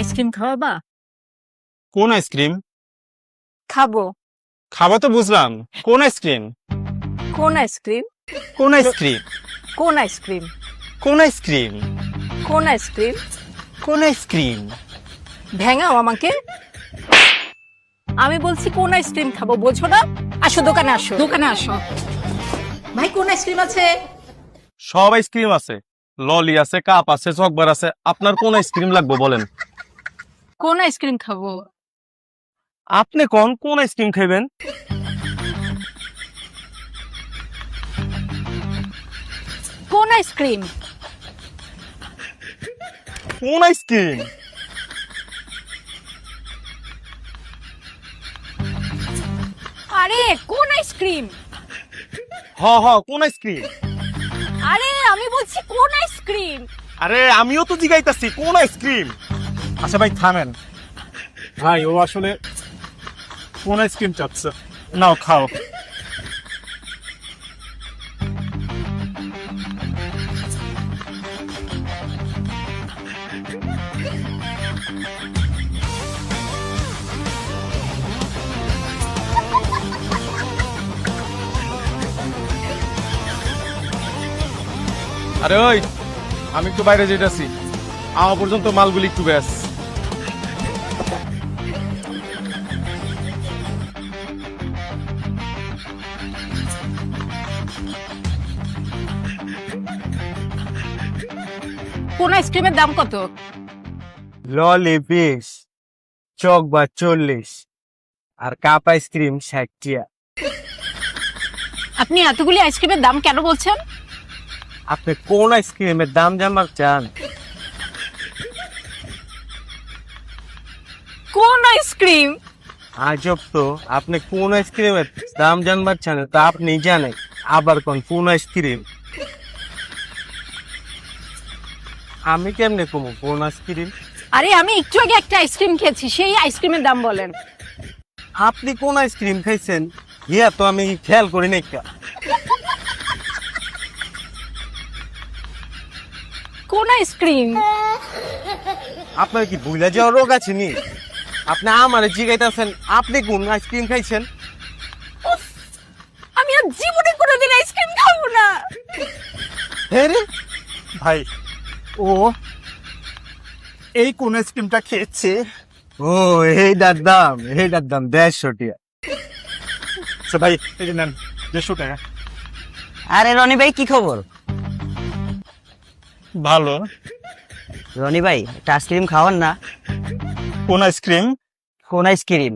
Ice cream খাওয়াবা? কোন ice cream? খাবো। খাওয়া তো বুঝলাম, কোন আইসক্রিম? কোন আইসক্রিম? কোন আইসক্রিম? কোন আইসক্রিম? কোন আইসক্রিম? কোন আইসক্রিম? কোন আইসক্রিম? ভেঙাও আমাকে। আমি বলছি কোন আইসক্রিম খাবো, বোঝো না? আসো দোকানে, আসো দোকানে আসো। ভাই কোন আইসক্রিম আছে? সব আইসক্রিম আছে, ললি আছে, কাপ আছে, চকবার আছে। আপনার কোন আইসক্রিম লাগবে বলেন? কোন আইসক্রিম খাবো? আপনি কোন আইসক্রিম খাইবেন? কোন আইসক্রিম? কোন আইসক্রিম? আরে কোন আইসক্রিম? কোন আইসক্রিম? আরে আমি বলছি কোন আইসক্রিম? আরে আমিও তো জিগাইতাছি কোন আইসক্রিম। আচ্ছা ভাই থামেন ভাই, ও আসলে কোন আইসক্রিম চাচ্ছে, নাও খাও। আরে ওই, আমি একটু বাইরে যেতেছি, আমার পর্যন্ত মালগুলি একটু ব্যাস। কোন আইসক্রিমের দাম কত? ললি 20, চকবার 40 আর কাপ আইসক্রিম 60 টিয়া। আপনি এতগুলি আইসক্রিমের দাম কেন বলছেন? আপনি কোন আইসক্রিমের দাম জানবার চান? কোন আইসক্রিম? আজব তো, আপনি কোন আইসক্রিমের দাম জানবার চান তা আপনি জানেন, আবার কোন আইসক্রিম? আমি কেমনে কমু কোন আইসক্রিম? আরে আমি একটু আগে একটা আইসক্রিম খেয়েছি, সেই আইসক্রিমের দাম বলেন। আপনি কোন আইসক্রিম খাইছেন ইয়া তো আমি খেয়াল করি নাই। কোন আইসক্রিম? আপনার কি ভুলে যাওয়ার রোগ আছে নি? আপনি আমারে জিগাইতেছেন আপনি কোন আইসক্রিম খাইছেন? আমি আর জীবনে কোনোদিন আইসক্রিম খাবো না। হ্যাঁ রে ভাই ও এই কোন আইসক্রিমটা খেয়েছে। ও, এইটার দাম 150 টিয়া। আচ্ছা ভাই এই যে নেন 150 টাকা। আরে রনি ভাই কি খবর? ভালো। রনি ভাই একটা আইসক্রিম খাওয়ান না। কোন আইসক্রিম? কোন আইসক্রিম?